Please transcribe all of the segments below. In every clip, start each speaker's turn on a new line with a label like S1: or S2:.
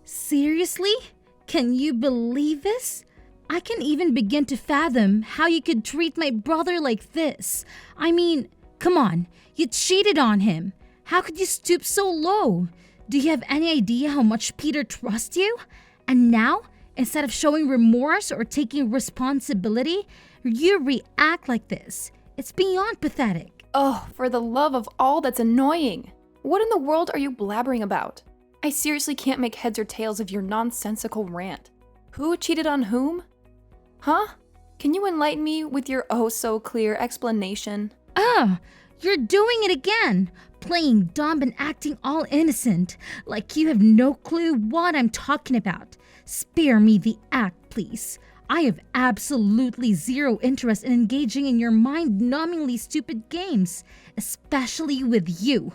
S1: Seriously? Can you believe this? I can't even begin to fathom how you could treat my brother like this. I mean, come on, you cheated on him. How could you stoop so low? Do you have any idea how much Peter trusts you? And now, instead of showing remorse or taking responsibility, you react like this. It's beyond pathetic.
S2: Oh, for the love of all that's annoying. What in the world are you blabbering about? I seriously can't make heads or tails of your nonsensical rant. Who cheated on whom? Huh? Can you enlighten me with your oh-so-clear explanation?
S1: You're doing it again. Playing dumb and acting all innocent, like you have no clue what I'm talking about. Spare me the act, please. I have absolutely zero interest in engaging in your mind-numbingly stupid games, especially with you.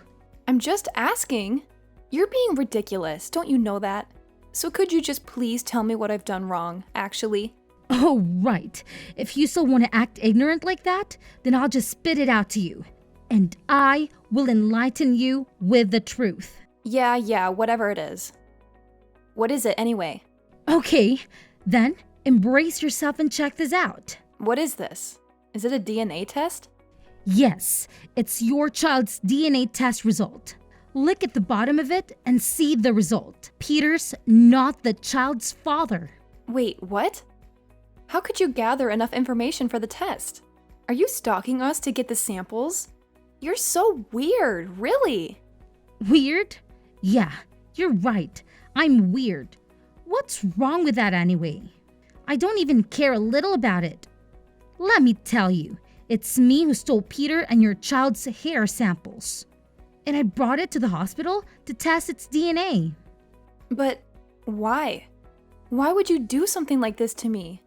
S2: I'm just asking. You're being ridiculous, don't you know that? So could you just please tell me what I've done wrong, actually?
S1: Oh, right. If you still want to act ignorant like that, then I'll just spit it out to you. And I will enlighten you with the truth.
S2: Yeah, whatever it is. What is it anyway?
S1: Okay, then embrace yourself and check this out.
S2: What is this? Is it a DNA test?
S1: Yes, it's your child's DNA test result. Look at the bottom of it and see the result. Peter's not the child's father.
S2: Wait, what? How could you gather enough information for the test? Are you stalking us to get the samples? You're so weird, really.
S1: Weird? Yeah, you're right. I'm weird. What's wrong with that anyway? I don't even care a little about it. Let me tell you, it's me who stole Peter and your child's hair samples. And I brought it to the hospital to test its DNA.
S2: But why? Why would you do something like this to me?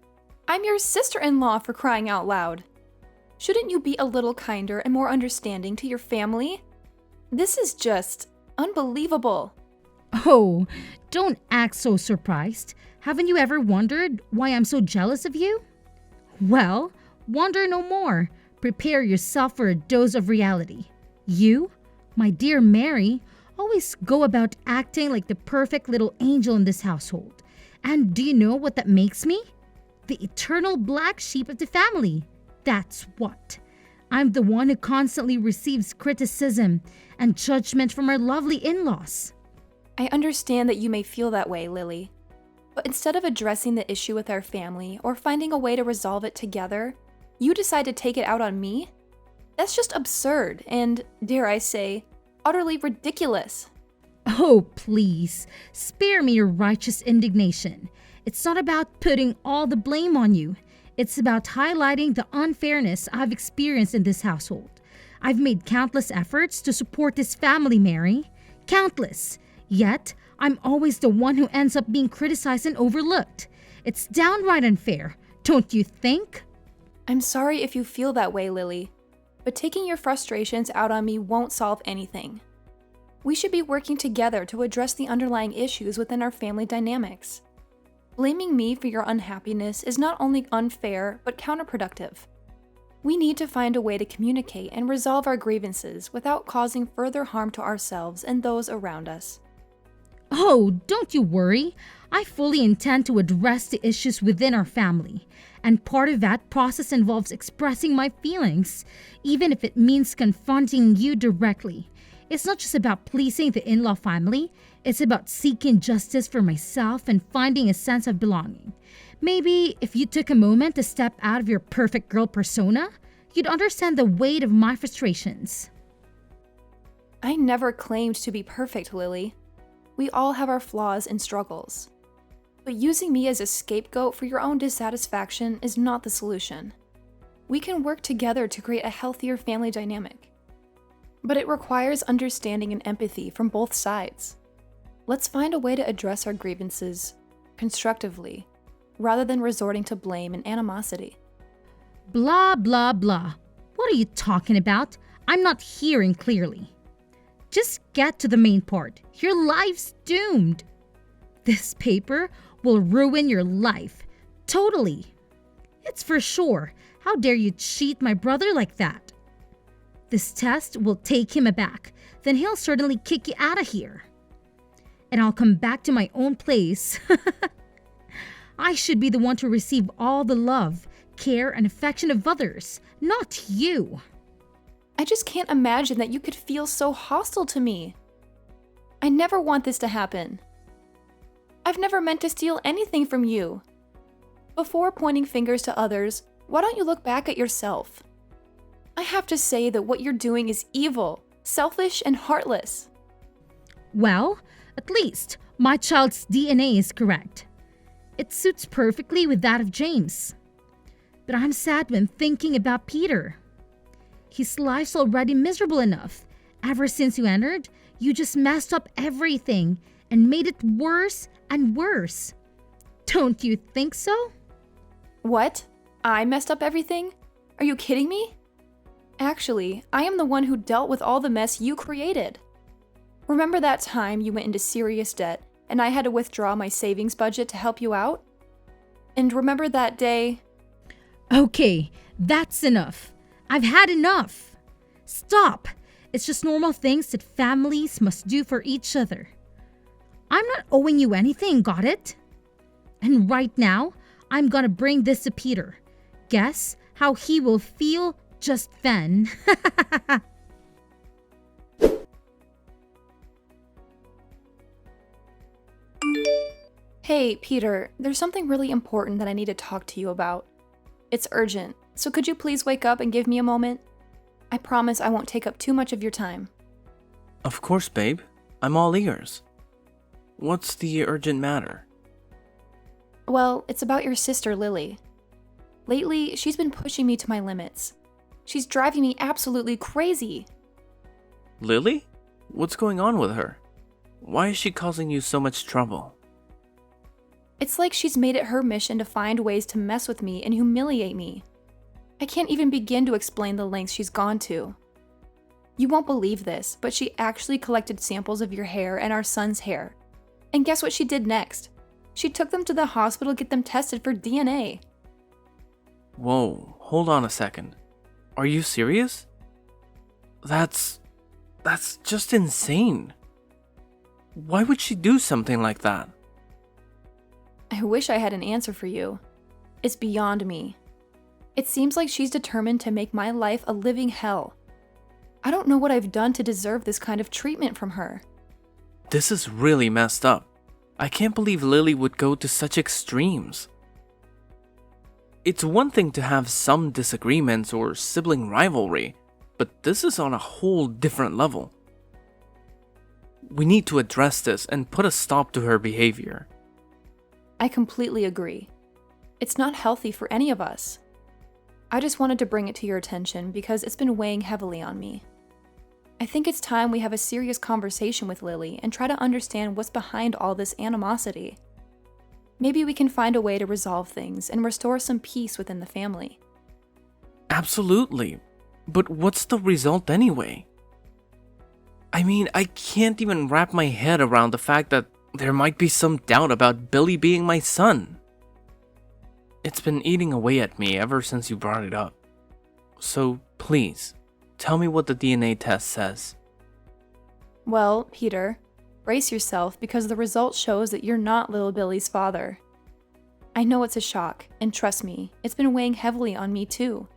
S2: I'm your sister-in-law, for crying out loud. Shouldn't you be a little kinder and more understanding to your family? This is just unbelievable.
S1: Oh, don't act so surprised. Haven't you ever wondered why I'm so jealous of you? Well, wonder no more. Prepare yourself for a dose of reality. You, my dear Mary, always go about acting like the perfect little angel in this household. And do you know what that makes me? The eternal black sheep of the family. That's what. I'm the one who constantly receives criticism and judgment from our lovely in-laws.
S2: I understand that you may feel that way, Lily. But instead of addressing the issue with our family or finding a way to resolve it together, you decide to take it out on me? That's just absurd and, dare I say, utterly ridiculous.
S1: Oh, please, spare me your righteous indignation. It's not about putting all the blame on you. It's about highlighting the unfairness I've experienced in this household. I've made countless efforts to support this family, Mary. Countless. Yet, I'm always the one who ends up being criticized and overlooked. It's downright unfair, don't you think?
S2: I'm sorry if you feel that way, Lily, but taking your frustrations out on me won't solve anything. We should be working together to address the underlying issues within our family dynamics. Blaming me for your unhappiness is not only unfair, but counterproductive. We need to find a way to communicate and resolve our grievances without causing further harm to ourselves and those around us.
S1: Oh, don't you worry. I fully intend to address the issues within our family. And part of that process involves expressing my feelings, even if it means confronting you directly. It's not just about pleasing the in-law family. It's about seeking justice for myself and finding a sense of belonging. Maybe if you took a moment to step out of your perfect girl persona, you'd understand the weight of my frustrations.
S2: I never claimed to be perfect, Lily. We all have our flaws and struggles. But using me as a scapegoat for your own dissatisfaction is not the solution. We can work together to create a healthier family dynamic. But it requires understanding and empathy from both sides. Let's find a way to address our grievances constructively, rather than resorting to blame and animosity.
S1: Blah, blah, blah. What are you talking about? I'm not hearing clearly. Just get to the main part. Your life's doomed. This paper will ruin your life. Totally. It's for sure. How dare you cheat my brother like that? This test will take him aback. Then he'll certainly kick you out of here. and I'll come back to my own place. I should be the one to receive all the love, care, and affection of others, not you.
S2: I just can't imagine that you could feel so hostile to me. I never want this to happen. I've never meant to steal anything from you. Before pointing fingers to others, why don't you look back at yourself? I have to say that what you're doing is evil, selfish, and heartless.
S1: Well, at least my child's DNA is correct. It suits perfectly with that of James. But I'm sad when thinking about Peter. His life's already miserable enough. Ever since you entered, you just messed up everything and made it worse and worse. Don't you think so?
S2: What? I messed up everything? Are you kidding me? Actually, I am the one who dealt with all the mess you created. Remember that time you went into serious debt and I had to withdraw my savings budget to help you out? And remember that day?
S1: Okay, that's enough. I've had enough. Stop. It's just normal things that families must do for each other. I'm not owing you anything, got it? And right now, I'm gonna bring this to Peter. Guess how he will feel just then.
S2: Hey, Peter, there's something really important that I need to talk to you about. It's urgent, so could you please wake up and give me a moment? I promise I won't take up too much of your time.
S3: Of course, babe. I'm all ears. What's the urgent matter?
S2: Well, it's about your sister, Lily. Lately, she's been pushing me to my limits. She's driving me absolutely crazy.
S3: Lily? What's going on with her? Why is she causing you so much trouble?
S2: It's like she's made it her mission to find ways to mess with me and humiliate me. I can't even begin to explain the lengths she's gone to. You won't believe this, but she actually collected samples of your hair and our son's hair. And guess what she did next? She took them to the hospital to get them tested for DNA.
S3: Whoa, hold on a second. Are you serious? That's just insane. Why would she do something like that?
S2: I wish I had an answer for you. It's beyond me. It seems like she's determined to make my life a living hell. I don't know what I've done to deserve this kind of treatment from her.
S3: This is really messed up. I can't believe Lily would go to such extremes. It's one thing to have some disagreements or sibling rivalry, but this is on a whole different level. We need to address this and put a stop to her behavior.
S2: I completely agree. It's not healthy for any of us. I just wanted to bring it to your attention because it's been weighing heavily on me. I think it's time we have a serious conversation with Lily and try to understand what's behind all this animosity. Maybe we can find a way to resolve things and restore some peace within the family.
S3: Absolutely. But what's the result anyway? I mean, I can't even wrap my head around the fact that there might be some doubt about Billy being my son. It's been eating away at me ever since you brought it up. So please, tell me what the DNA test says.
S2: Well, Peter, brace yourself because the result shows that you're not little Billy's father. I know it's a shock, and trust me, it's been weighing heavily on me too.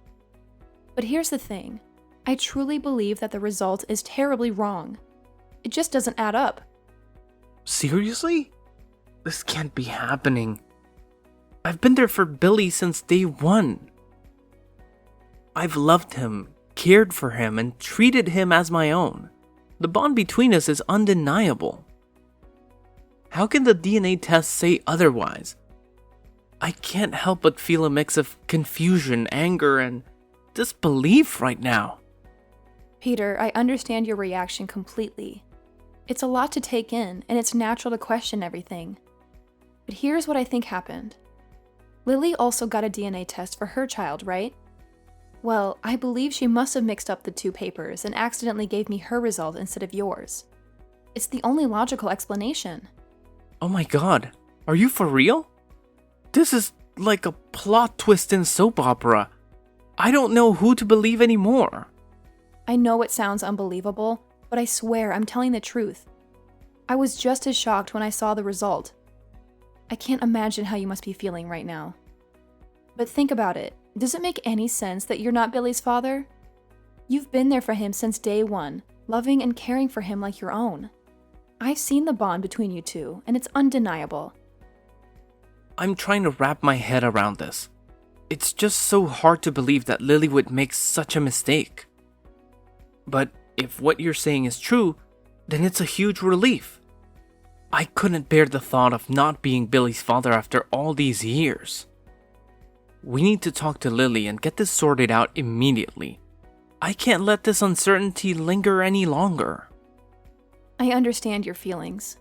S2: But here's the thing. I truly believe that the result is terribly wrong. It just doesn't add up.
S3: Seriously? This can't be happening. I've been there for Billy since day one. I've loved him, cared for him, and treated him as my own. The bond between us is undeniable. How can the DNA test say otherwise? I can't help but feel a mix of confusion, anger, and disbelief right now.
S2: Peter, I understand your reaction completely. It's a lot to take in, and it's natural to question everything. But here's what I think happened. Lily also got a DNA test for her child, right? Well, I believe she must have mixed up the two papers and accidentally gave me her result instead of yours. It's the only logical explanation.
S3: Oh my god, are you for real? This is like a plot twist in soap opera. I don't know who to believe anymore.
S2: I know it sounds unbelievable, but I swear I'm telling the truth. I was just as shocked when I saw the result. I can't imagine how you must be feeling right now. But think about it. Does it make any sense that you're not Billy's father? You've been there for him since day one, loving and caring for him like your own. I've seen the bond between you two, and it's undeniable.
S3: I'm trying to wrap my head around this. It's just so hard to believe that Lily would make such a mistake. But if what you're saying is true, then it's a huge relief. I couldn't bear the thought of not being Billy's father after all these years. We need to talk to Lily and get this sorted out immediately. I can't let this uncertainty linger any longer.
S2: I understand your feelings.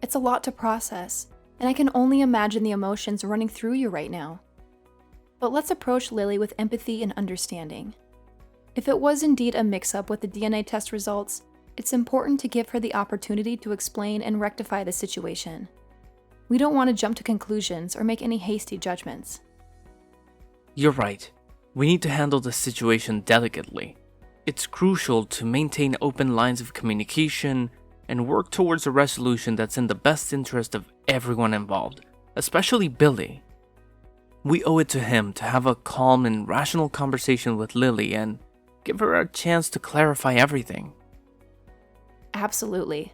S2: It's a lot to process, and I can only imagine the emotions running through you right now. But let's approach Lily with empathy and understanding. If it was indeed a mix-up with the DNA test results, it's important to give her the opportunity to explain and rectify the situation. We don't want to jump to conclusions or make any hasty judgments.
S3: You're right. We need to handle the situation delicately. It's crucial to maintain open lines of communication and work towards a resolution that's in the best interest of everyone involved, especially Billy. We owe it to him to have a calm and rational conversation with Lily and give her a chance to clarify everything.
S2: Absolutely.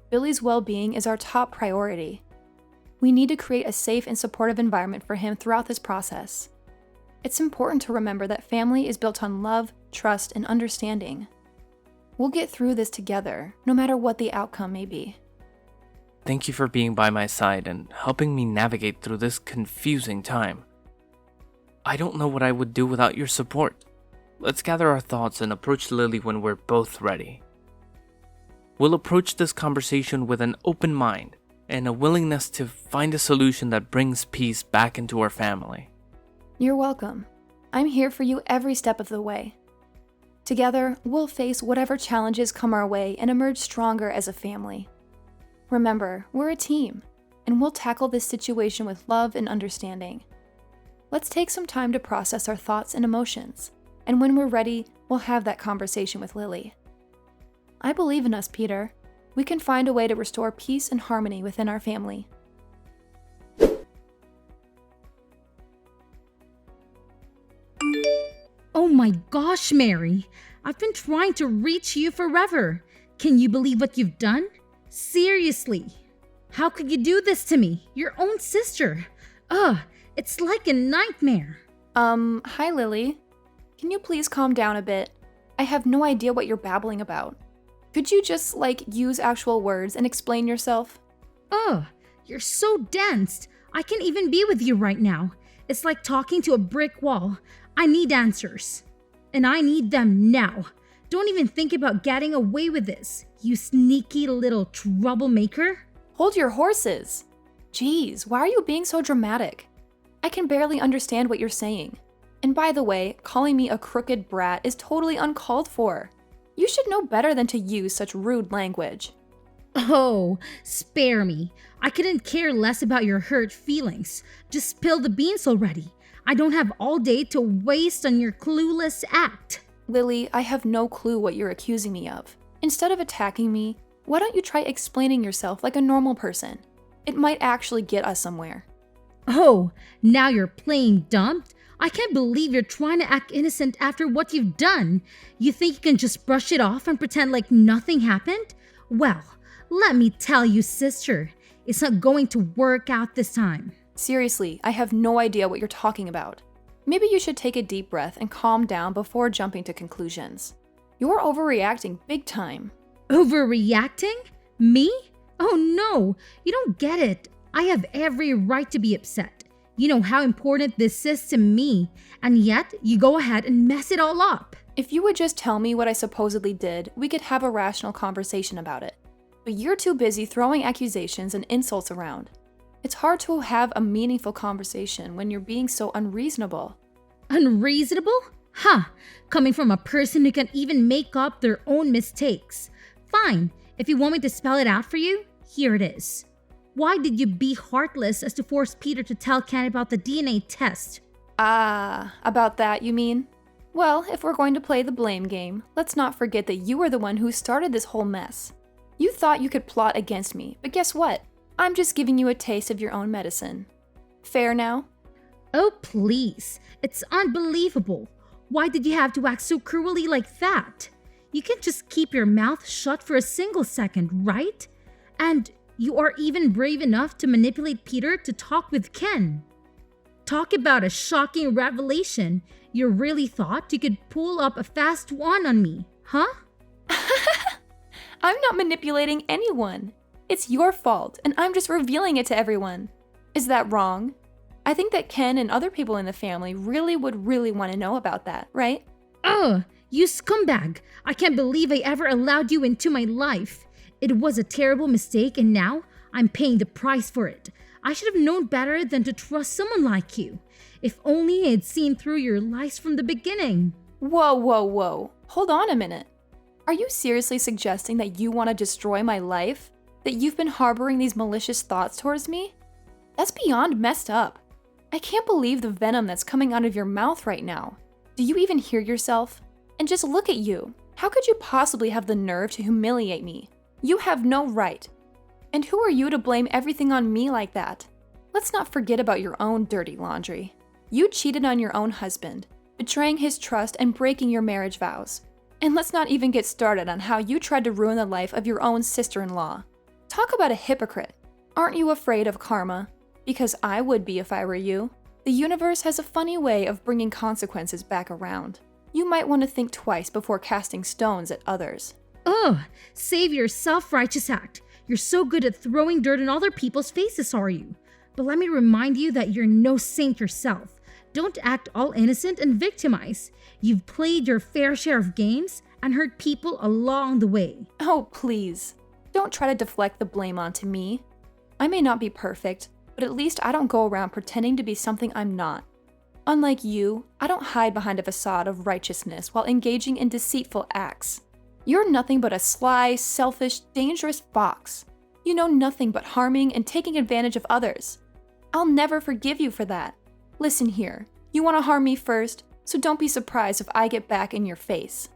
S2: Billy's well-being is our top priority. We need to create a safe and supportive environment for him throughout this process. It's important to remember that family is built on love, trust, and understanding. We'll get through this together, no matter what the outcome may be.
S3: Thank you for being by my side and helping me navigate through this confusing time. I don't know what I would do without your support. Let's gather our thoughts and approach Lily when we're both ready. We'll approach this conversation with an open mind and a willingness to find a solution that brings peace back into our family.
S2: You're welcome. I'm here for you every step of the way. Together, we'll face whatever challenges come our way and emerge stronger as a family. Remember, we're a team, and we'll tackle this situation with love and understanding. Let's take some time to process our thoughts and emotions, and when we're ready, we'll have that conversation with Lily. I believe in us, Peter. We can find a way to restore peace and harmony within our family.
S1: Oh my gosh, Mary. I've been trying to reach you forever. Can you believe what you've done? Seriously. How could you do this to me? Your own sister. Ugh, it's like a nightmare.
S2: Hi Lily. Can you please calm down a bit? I have no idea what you're babbling about. Could you just, use actual words and explain yourself?
S1: Ugh, you're so dense. I can't even be with you right now. It's like talking to a brick wall. I need answers. And I need them now. Don't even think about getting away with this, you sneaky little troublemaker.
S2: Hold your horses. Jeez, why are you being so dramatic? I can barely understand what you're saying. And by the way, calling me a crooked brat is totally uncalled for. You should know better than to use such rude language.
S1: Oh, spare me. I couldn't care less about your hurt feelings. Just spill the beans already. I don't have all day to waste on your clueless act.
S2: Lily, I have no clue what you're accusing me of. Instead of attacking me, why don't you try explaining yourself like a normal person? It might actually get us somewhere.
S1: Oh, now you're playing dumb? I can't believe you're trying to act innocent after what you've done. You think you can just brush it off and pretend like nothing happened? Well, let me tell you, sister, it's not going to work out this time.
S2: Seriously, I have no idea what you're talking about. Maybe you should take a deep breath and calm down before jumping to conclusions. You're overreacting big time.
S1: Overreacting? Me? Oh no, you don't get it. I have every right to be upset. You know how important this is to me, and yet you go ahead and mess it all up.
S2: If you would just tell me what I supposedly did, we could have a rational conversation about it. But you're too busy throwing accusations and insults around. It's hard to have a meaningful conversation when you're being so unreasonable.
S1: Unreasonable? Huh, coming from a person who can't even make up their own mistakes. Fine, if you want me to spell it out for you, here it is. Why did you be heartless as to force Peter to tell Ken about the DNA test?
S2: Ah, about that you mean? Well, if we're going to play the blame game, let's not forget that you were the one who started this whole mess. You thought you could plot against me, but guess what? I'm just giving you a taste of your own medicine. Fair now?
S1: Oh, please. It's unbelievable. Why did you have to act so cruelly like that? You can just keep your mouth shut for a single second, right? And you are even brave enough to manipulate Peter to talk with Ken. Talk about a shocking revelation. You really thought you could pull up a fast one on me, huh?
S2: I'm not manipulating anyone. It's your fault, and I'm just revealing it to everyone. Is that wrong? I think that Ken and other people in the family would really want to know about that, right?
S1: Ugh, you scumbag. I can't believe I ever allowed you into my life. It was a terrible mistake, and now I'm paying the price for it. I should have known better than to trust someone like you. If only I had seen through your lies from the beginning.
S2: Whoa. Hold on a minute. Are you seriously suggesting that you want to destroy my life? That you've been harboring these malicious thoughts towards me? That's beyond messed up. I can't believe the venom that's coming out of your mouth right now. Do you even hear yourself? And just look at you. How could you possibly have the nerve to humiliate me? You have no right. And who are you to blame everything on me like that? Let's not forget about your own dirty laundry. You cheated on your own husband, betraying his trust and breaking your marriage vows. And let's not even get started on how you tried to ruin the life of your own sister-in-law. Talk about a hypocrite. Aren't you afraid of karma? Because I would be if I were you. The universe has a funny way of bringing consequences back around. You might want to think twice before casting stones at others.
S1: Ugh, save your self-righteous act. You're so good at throwing dirt in other people's faces, are you? But let me remind you that you're no saint yourself. Don't act all innocent and victimize. You've played your fair share of games and hurt people along the way.
S2: Oh, please. Don't try to deflect the blame onto me. I may not be perfect, but at least I don't go around pretending to be something I'm not. Unlike you, I don't hide behind a facade of righteousness while engaging in deceitful acts. You're nothing but a sly, selfish, dangerous fox. You know nothing but harming and taking advantage of others. I'll never forgive you for that. Listen here, you want to harm me first, so don't be surprised if I get back in your face.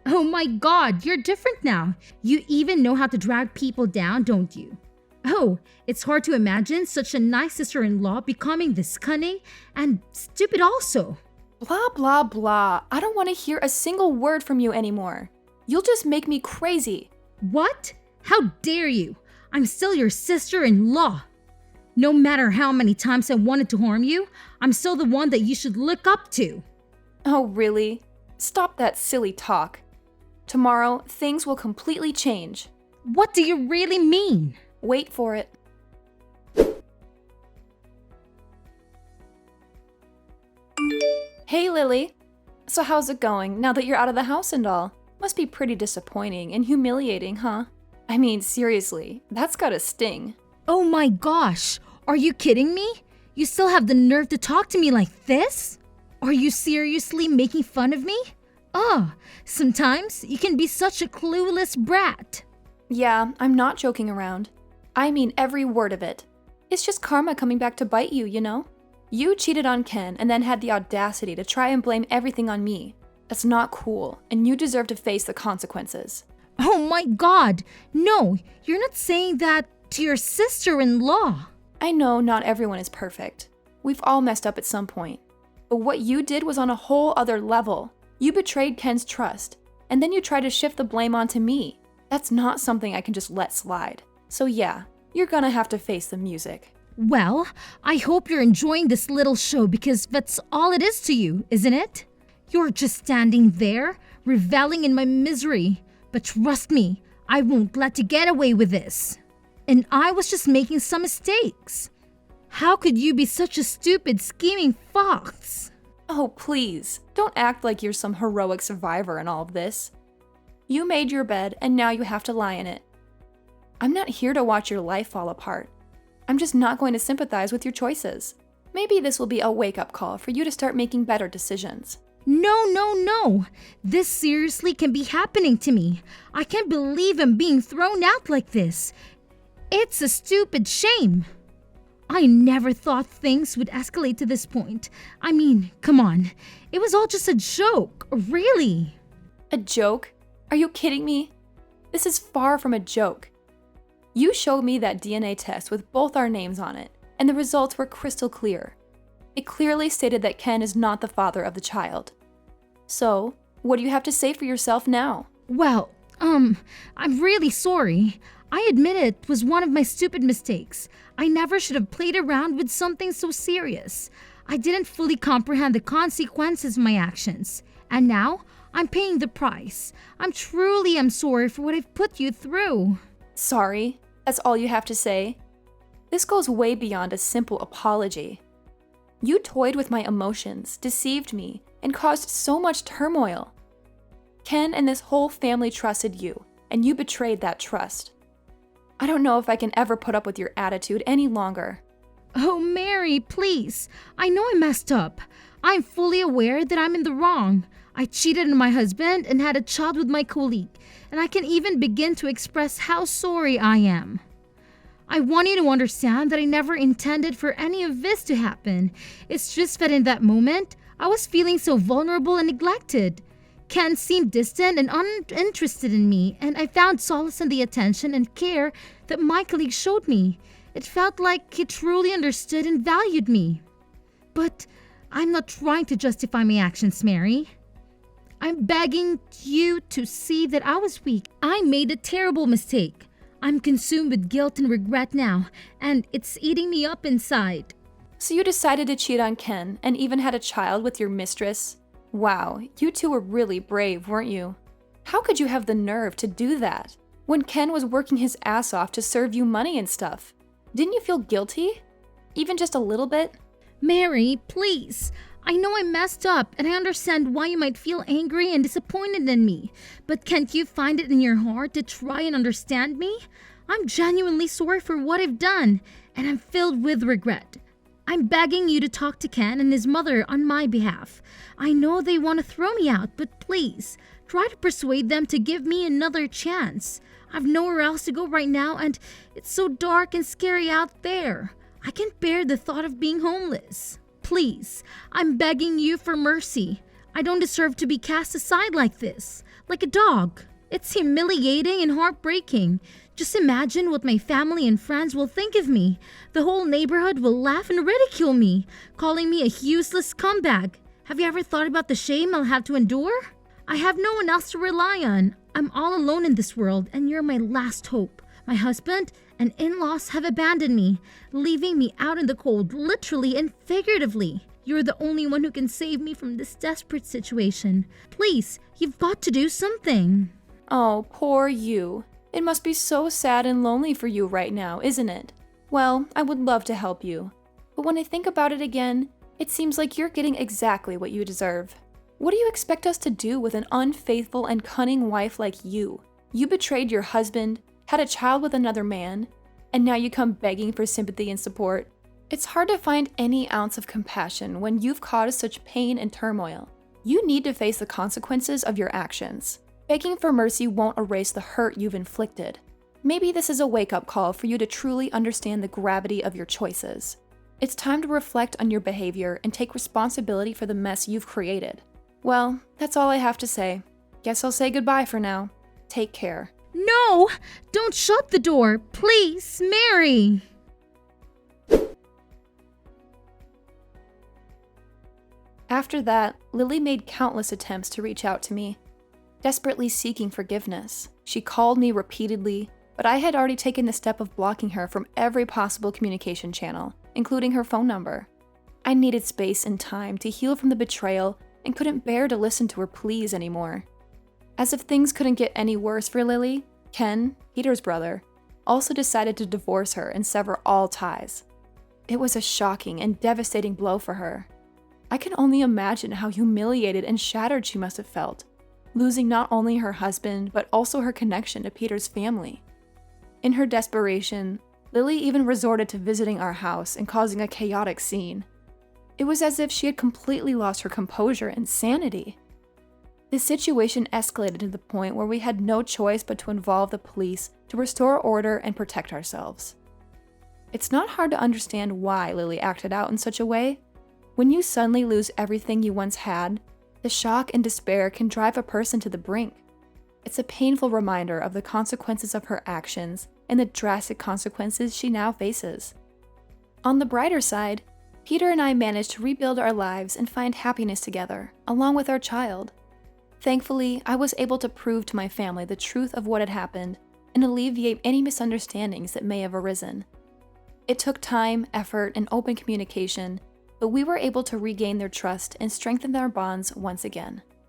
S1: Oh my god, you're different now. You even know how to drag people down, don't you? Oh, it's hard to imagine such a nice sister-in-law becoming this cunning and stupid also.
S2: Blah, blah, blah. I don't want to hear a single word from you anymore. You'll just make me crazy.
S1: What? How dare you? I'm still your sister-in-law. No matter how many times I wanted to harm you, I'm still the one that you should look up to.
S2: Oh, really? Stop that silly talk. Tomorrow, things will completely change.
S1: What do you really mean?
S2: Wait for it. Hey, Lily. So how's it going now that you're out of the house and all? Must be pretty disappointing and humiliating, huh? I mean, seriously, that's gotta sting.
S1: Oh my gosh, are you kidding me? You still have the nerve to talk to me like this? Are you seriously making fun of me? Sometimes you can be such a clueless brat.
S2: Yeah, I'm not joking around. I mean every word of it. It's just karma coming back to bite you, you know? You cheated on Ken and then had the audacity to try and blame everything on me. That's not cool, and you deserve to face the consequences.
S1: Oh my god, no, you're not saying that to your sister-in-law.
S2: I know not everyone is perfect. We've all messed up at some point. But what you did was on a whole other level. You betrayed Ken's trust, and then you tried to shift the blame onto me. That's not something I can just let slide. So yeah, you're gonna have to face the music.
S1: Well, I hope you're enjoying this little show because that's all it is to you, isn't it? You're just standing there, reveling in my misery. But trust me, I won't let you get away with this. And I was just making some mistakes. How could you be such a stupid, scheming fox?
S2: Oh, please, don't act like you're some heroic survivor in all of this. You made your bed, and now you have to lie in it. I'm not here to watch your life fall apart. I'm just not going to sympathize with your choices. Maybe this will be a wake-up call for you to start making better decisions.
S1: No. This seriously can be happening to me. I can't believe I'm being thrown out like this. It's a stupid shame. I never thought things would escalate to this point. I mean, come on. It was all just a joke, really.
S2: A joke? Are you kidding me? This is far from a joke. You showed me that DNA test with both our names on it, and the results were crystal clear. It clearly stated that Ken is not the father of the child. So, what do you have to say for yourself now?
S1: Well, I'm really sorry. I admit it was one of my stupid mistakes. I never should have played around with something so serious. I didn't fully comprehend the consequences of my actions. And now, I'm paying the price. I'm sorry for what I've put you through.
S2: Sorry, that's all you have to say? This goes way beyond a simple apology. You toyed with my emotions, deceived me, and caused so much turmoil. Ken and this whole family trusted you, and you betrayed that trust. I don't know if I can ever put up with your attitude any longer.
S1: Oh, Mary, please. I know I messed up. I'm fully aware that I'm in the wrong. I cheated on my husband and had a child with my colleague, and I can even begin to express how sorry I am. I want you to understand that I never intended for any of this to happen. It's just that in that moment, I was feeling so vulnerable and neglected. Ken seemed distant and uninterested in me, and I found solace in the attention and care that my colleague showed me. It felt like he truly understood and valued me. But I'm not trying to justify my actions, Mary. I'm begging you to see that I was weak. I made a terrible mistake. I'm consumed with guilt and regret now, and it's eating me up inside.
S2: So you decided to cheat on Ken and even had a child with your mistress? Wow, you two were really brave, weren't you? How could you have the nerve to do that when Ken was working his ass off to serve you money and stuff? Didn't you feel guilty? Even just a little bit?
S1: Mary, please. I know I messed up, and I understand why you might feel angry and disappointed in me. But can't you find it in your heart to try and understand me? I'm genuinely sorry for what I've done, and I'm filled with regret. I'm begging you to talk to Ken and his mother on my behalf. I know they want to throw me out, but please, try to persuade them to give me another chance. I've nowhere else to go right now, and it's so dark and scary out there. I can't bear the thought of being homeless. Please, I'm begging you for mercy. I don't deserve to be cast aside like this, like a dog. It's humiliating and heartbreaking. Just imagine what my family and friends will think of me. The whole neighborhood will laugh and ridicule me, calling me a useless scumbag. Have you ever thought about the shame I'll have to endure? I have no one else to rely on. I'm all alone in this world, and you're my last hope. My husband and in-laws have abandoned me, leaving me out in the cold, literally and figuratively. You're the only one who can save me from this desperate situation. Please, you've got to do something.
S2: Oh, poor you. It must be so sad and lonely for you right now, isn't it? Well, I would love to help you. But when I think about it again, it seems like you're getting exactly what you deserve. What do you expect us to do with an unfaithful and cunning wife like you? You betrayed your husband, had a child with another man, and now you come begging for sympathy and support. It's hard to find any ounce of compassion when you've caused such pain and turmoil. You need to face the consequences of your actions. Begging for mercy won't erase the hurt you've inflicted. Maybe this is a wake-up call for you to truly understand the gravity of your choices. It's time to reflect on your behavior and take responsibility for the mess you've created. Well, that's all I have to say. Guess I'll say goodbye for now. Take care.
S1: No! Don't shut the door! Please, Mary!
S2: After that, Lily made countless attempts to reach out to me, desperately seeking forgiveness. She called me repeatedly, but I had already taken the step of blocking her from every possible communication channel, including her phone number. I needed space and time to heal from the betrayal and couldn't bear to listen to her pleas anymore. As if things couldn't get any worse for Lily, Ken, Peter's brother, also decided to divorce her and sever all ties. It was a shocking and devastating blow for her. I can only imagine how humiliated and shattered she must have felt, losing not only her husband, but also her connection to Peter's family. In her desperation, Lily even resorted to visiting our house and causing a chaotic scene. It was as if she had completely lost her composure and sanity. The situation escalated to the point where we had no choice but to involve the police to restore order and protect ourselves. It's not hard to understand why Lily acted out in such a way. When you suddenly lose everything you once had, the shock and despair can drive a person to the brink. It's a painful reminder of the consequences of her actions and the drastic consequences she now faces. On the brighter side, Peter and I managed to rebuild our lives and find happiness together, along with our child. Thankfully, I was able to prove to my family the truth of what had happened and alleviate any misunderstandings that may have arisen. It took time, effort, and open communication, but we were able to regain their trust and strengthen our bonds once again.